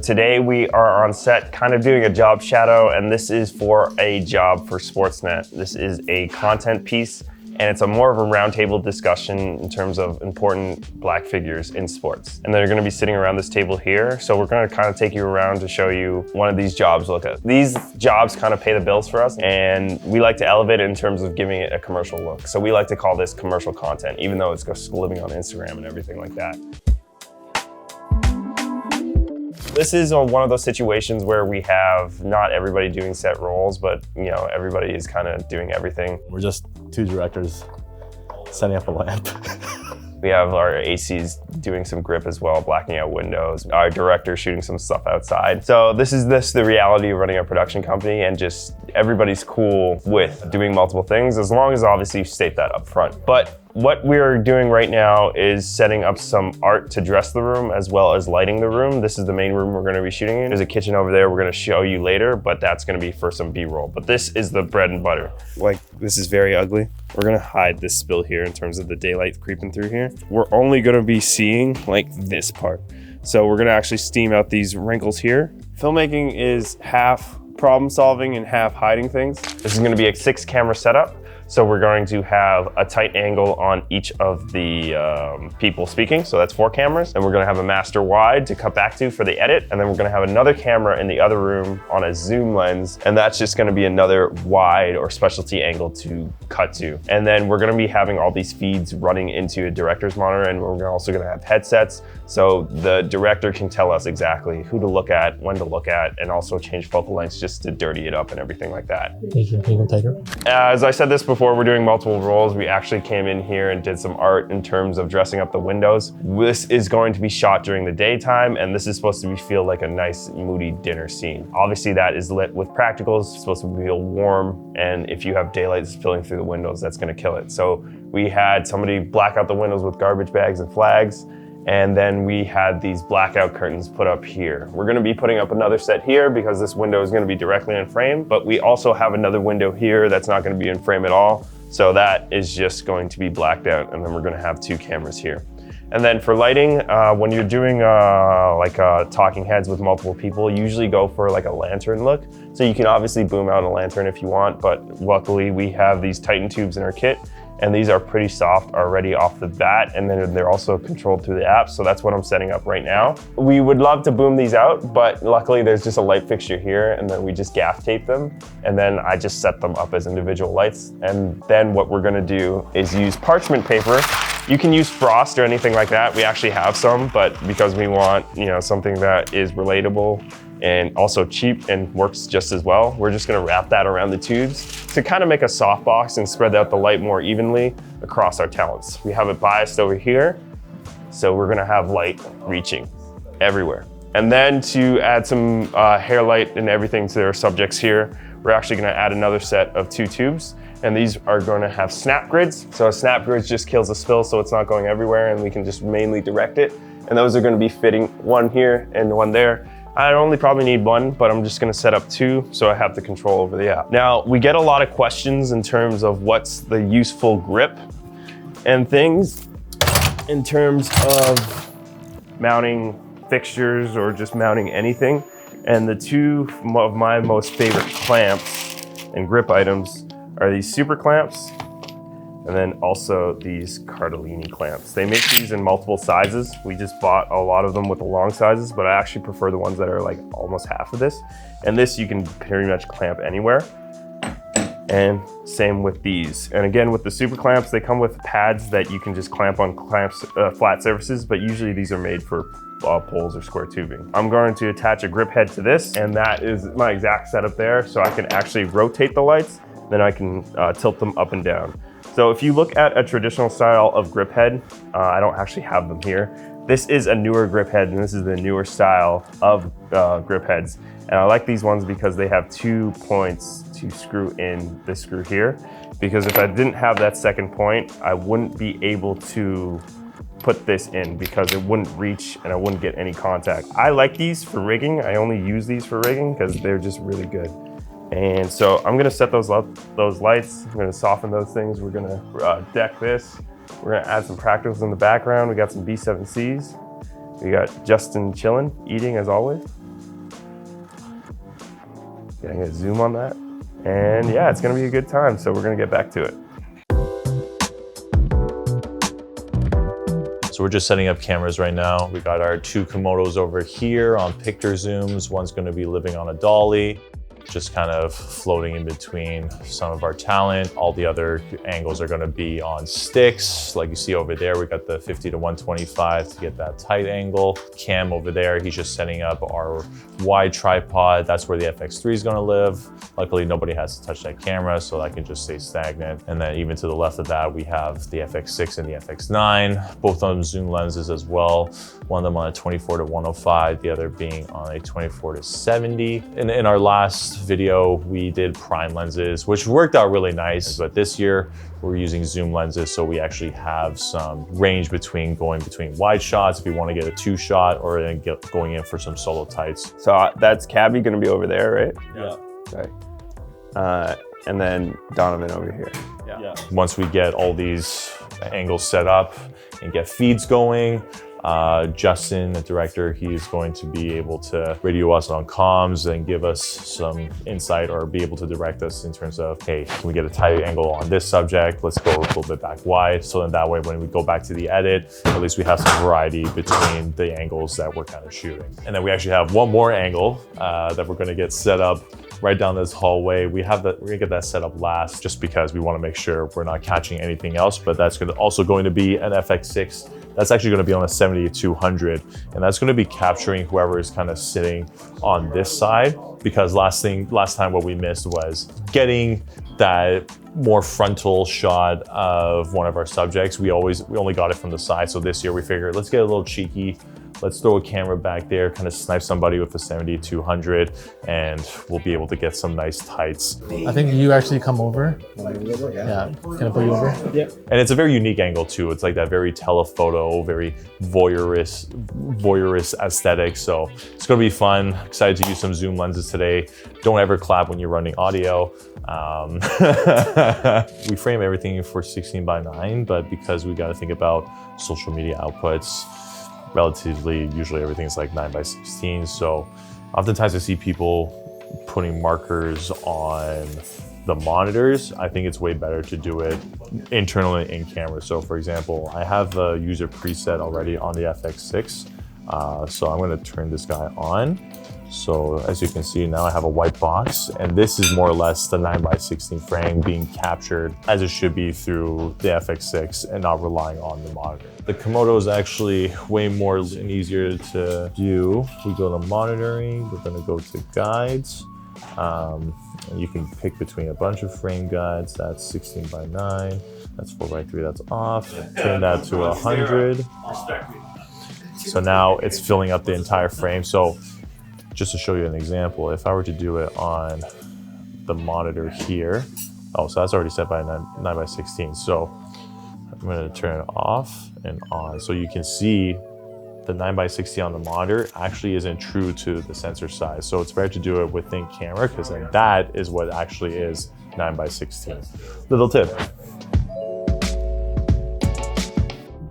Today we are on set kind of doing a job shadow, and this is for a job for Sportsnet. This is a content piece, and it's more of a roundtable discussion in terms of important Black figures in sports. And they're gonna be sitting around this table here. So we're gonna kind of take you around to show you one of these jobs look at. These jobs kind of pay the bills for us, and we like to elevate it in terms of giving it a commercial look. So we like to call this commercial content, even though it's just living on Instagram and everything like that. This is one of those situations where we have not everybody doing set roles, but everybody is kind of doing everything. We're just two directors setting up a lamp. We have our ACs doing some grip as well, blacking out windows. Our director shooting some stuff outside. So this is the reality of running a production company, and just everybody's cool with doing multiple things, as long as obviously you state that up front. But what we're doing right now is setting up some art to dress the room, as well as lighting the room. This is the main room we're gonna be shooting in. There's a kitchen over there we're gonna show you later, but that's gonna be for some B-roll. But this is the bread and butter. Like, this is very ugly. We're gonna hide this spill here in terms of the daylight creeping through here. We're only gonna be seeing like this part. So we're gonna actually steam out these wrinkles here. Filmmaking is half problem solving and half hiding things. This is gonna be a 6-camera setup. So we're going to have a tight angle on each of the people speaking. So that's 4 cameras. And we're gonna have a master wide to cut back to for the edit. And then we're gonna have another camera in the other room on a zoom lens. And that's just gonna be another wide or specialty angle to cut to. And then we're gonna be having all these feeds running into a director's monitor. And we're also gonna have headsets. So the director can tell us exactly who to look at, when to look at, and also change focal lengths just to dirty it up and everything like that. As I said this before, we're doing multiple roles. We actually came in here and did some art in terms of dressing up the windows. This is going to be shot during the daytime, and this is supposed to feel like a nice moody dinner scene. Obviously that is lit with practicals. It's supposed to feel warm, and if you have daylight spilling through the windows, that's gonna kill it. So we had somebody black out the windows with garbage bags and flags, and then we had these blackout curtains put up here. We're gonna be putting up another set here because this window is gonna be directly in frame, but we also have another window here that's not gonna be in frame at all. So that is just going to be blacked out, and then we're gonna have 2 cameras here. And then for lighting, when you're doing talking heads with multiple people, you usually go for like a lantern look. So you can obviously boom out a lantern if you want, but luckily we have these Titan tubes in our kit, and these are pretty soft already off the bat, and then they're also controlled through the app, so that's what I'm setting up right now. We would love to boom these out, but luckily there's just a light fixture here, and then we just gaff tape them, and then I just set them up as individual lights. And then what we're gonna do is use parchment paper. You can use frost or anything like that. We actually have some, but because we want something that is relatable and also cheap and works just as well, we're just gonna wrap that around the tubes to kind of make a softbox and spread out the light more evenly across our talents. We have it biased over here, so we're gonna have light reaching everywhere. And then to add some hair light and everything to our subjects here, we're actually gonna add another set of 2 tubes, and these are gonna have snap grids. So a snap grid just kills the spill, so it's not going everywhere, and we can just mainly direct it. And those are gonna be fitting one here and one there. I only probably need 1, but I'm just gonna set up 2 so I have the control over the app. Now, we get a lot of questions in terms of what's the useful grip and things in terms of mounting fixtures or just mounting anything. And the 2 of my most favorite clamps and grip items are these super clamps, and then also these Cardellini clamps. They make these in multiple sizes. We just bought a lot of them with the long sizes, but I actually prefer the ones that are like almost half of this. And this you can pretty much clamp anywhere. And same with these. And again, with the super clamps, they come with pads that you can just clamp on flat surfaces, but usually these are made for poles or square tubing. I'm going to attach a grip head to this, and that is my exact setup there, so I can actually rotate the lights, then I can tilt them up and down. So if you look at a traditional style of grip head, I don't actually have them here. This is a newer grip head, and this is the newer style of grip heads. And I like these ones because they have 2 points to screw in this screw here. Because if I didn't have that second point, I wouldn't be able to put this in because it wouldn't reach and I wouldn't get any contact. I like these for rigging. I only use these for rigging because they're just really good. And so I'm gonna set those lights. I'm gonna soften those things. We're gonna deck this. We're gonna add some practicals in the background. We got some B7Cs. We got Justin chilling, eating as always. getting a zoom on that. And yeah, it's gonna be a good time, so we're gonna get back to it. So we're just setting up cameras right now. We got our 2 Komodos over here on picture zooms. One's gonna be living on a dolly, just kind of floating in between some of our talent. All the other angles are gonna be on sticks. Like you see over there, we got the 50 to 125 to get that tight angle. Cam over there, he's just setting up our wide tripod. That's where the FX3 is gonna live. Luckily, nobody has to touch that camera, so that can just stay stagnant. And then even to the left of that, we have the FX6 and the FX9, both on zoom lenses as well. One of them on a 24 to 105, the other being on a 24 to 70. In our last video, we did prime lenses, which worked out really nice. But this year, we're using zoom lenses, so we actually have some range between wide shots if you want to get a 2 shot, or then going in for some solo tights. So that's Cabby gonna be over there, right? Yeah. Okay. And then Donovan over here. Yeah. Once we get all these angles set up and get feeds going, Justin, the director, he's going to be able to radio us on comms and give us some insight, or be able to direct us in terms of, hey, can we get a tight angle on this subject? Let's go a little bit back wide. So then that way, when we go back to the edit, at least we have some variety between the angles that we're kind of shooting. And then we actually have one more angle that we're gonna get set up right down this hallway. We're gonna get that set up last, just because we wanna make sure we're not catching anything else, but that's also going to be an FX6. That's actually gonna be on a 70-200, and that's gonna be capturing whoever is kind of sitting on this side, because last time what we missed was getting that more frontal shot of one of our subjects. We only got it from the side, so this year we figured, let's get a little cheeky. Let's throw a camera back there, kind of snipe somebody with a 70-200, and we'll be able to get some nice tights. I think you actually come over. Yeah, can I put you over? Yeah. And it's a very unique angle too. It's like that very telephoto, very voyeurist aesthetic. So it's gonna be fun. Excited to use some zoom lenses today. Don't ever clap when you're running audio. We frame everything for 16:9, but because we got to think about social media outputs, relatively, usually everything's like 9:16. So oftentimes I see people putting markers on the monitors. I think it's way better to do it internally in camera. So for example, I have a user preset already on the FX6. So I'm gonna turn this guy on. So as you can see, now I have a white box, and this is more or less the 9:16 frame being captured as it should be through the FX6 and not relying on the monitor. The Komodo is actually way more and easier to do. We go to monitoring, we're gonna go to guides. And you can pick between a bunch of frame guides. That's 16:9, that's 4:3, that's off. Turn that to 100. So now it's filling up the entire frame. So just to show you an example, if I were to do it on the monitor here, oh, so that's already set by 9:16. So I'm gonna turn it off and on. So you can see the 9:16 on the monitor actually isn't true to the sensor size. So it's better to do it within camera, because then that is what actually is 9:16. Little tip.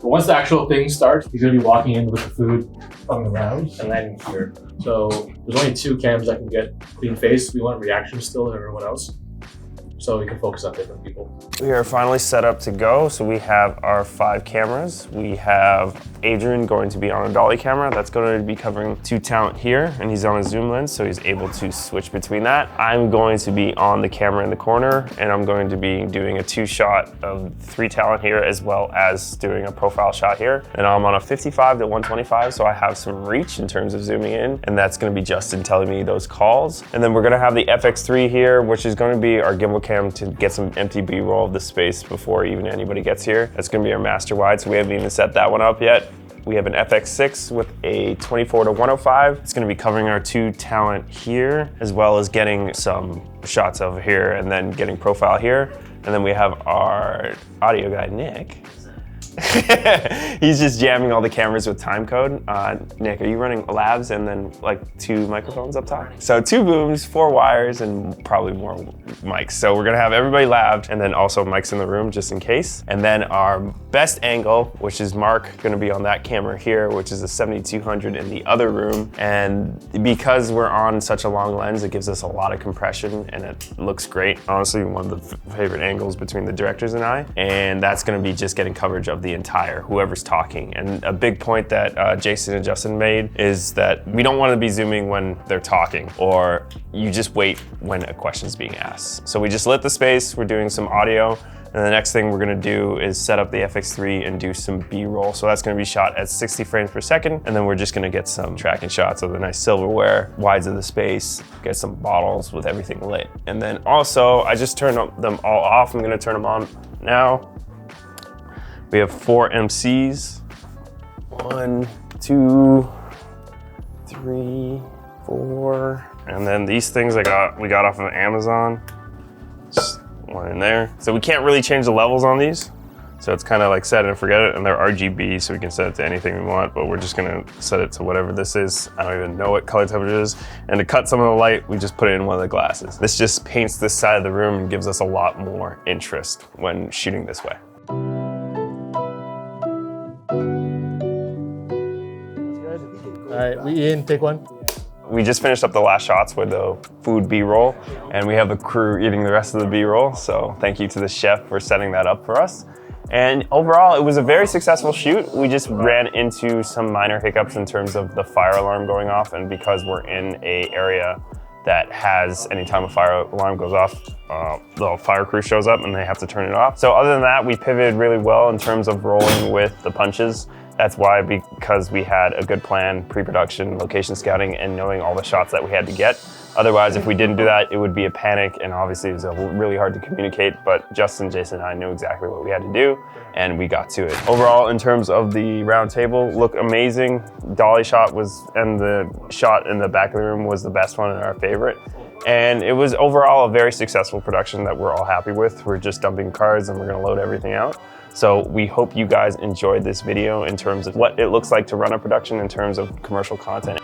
But once the actual thing starts, you're gonna be walking in with the food coming around, and then here. So there's only 2 cams that can get clean face. We want reaction still to everyone else, so we can focus on different people. We are finally set up to go. So we have our 5 cameras. We have Adrian going to be on a dolly camera. That's going to be covering 2 talent here, and he's on a zoom lens, so he's able to switch between that. I'm going to be on the camera in the corner, and I'm going to be doing a 2 shot of 3 talent here, as well as doing a profile shot here. And I'm on a 55 to 125, so I have some reach in terms of zooming in, and that's going to be Justin telling me those calls. And then we're going to have the FX3 here, which is going to be our gimbal cam to get some empty B-roll of the space before even anybody gets here. That's going to be our master wide, so we haven't even set that one up yet. We have an FX6 with a 24 to 105. It's going to be covering our 2 talent here, as well as getting some shots over here and then getting profile here. And then we have our audio guy, Nick, He's just jamming all the cameras with time code. Nick, are you running labs and then like 2 microphones up top? So 2 booms, 4 wires, and probably more mics. So we're gonna have everybody labbed and then also mics in the room just in case. And then our best angle, which is Mark, gonna be on that camera here, which is a 7200 in the other room. And because we're on such a long lens, it gives us a lot of compression and it looks great. Honestly, one of the favorite angles between the directors and I. And that's gonna be just getting coverage of the entire, whoever's talking. And a big point that Jason and Justin made is that we don't want to be zooming when they're talking, or you just wait when a question's being asked. So we just lit the space, we're doing some audio, and the next thing we're gonna do is set up the FX3 and do some B-roll. So that's gonna be shot at 60 frames per second, and then we're just gonna get some tracking shots of the nice silverware, wides of the space, get some bottles with everything lit. And then also, I just turned them all off. I'm gonna turn them on now. We have 4 MCs. 1, 2, 3, 4. And then these things we got off of Amazon. Just one in there. So we can't really change the levels on these. So it's kind of like set it and forget it. And they're RGB, so we can set it to anything we want, but we're just gonna set it to whatever this is. I don't even know what color type it is. And to cut some of the light, we just put it in one of the glasses. This just paints this side of the room and gives us a lot more interest when shooting this way. All right, we in, take one. We just finished up the last shots with the food B-roll, and we have the crew eating the rest of the B-roll. So thank you to the chef for setting that up for us. And overall, it was a very successful shoot. We just ran into some minor hiccups in terms of the fire alarm going off, and because we're in an area that has, anytime a fire alarm goes off, the fire crew shows up and they have to turn it off. So other than that, we pivoted really well in terms of rolling with the punches. That's why, because we had a good plan, pre-production, location scouting, and knowing all the shots that we had to get. Otherwise, if we didn't do that, it would be a panic, and obviously it was really hard to communicate, but Justin, Jason, and I knew exactly what we had to do, and we got to it. Overall, in terms of the round table, looked amazing. Dolly shot and the shot in the back of the room was the best one and our favorite. And it was overall a very successful production that we're all happy with. We're just dumping cards and we're gonna load everything out. So we hope you guys enjoyed this video in terms of what it looks like to run a production in terms of commercial content.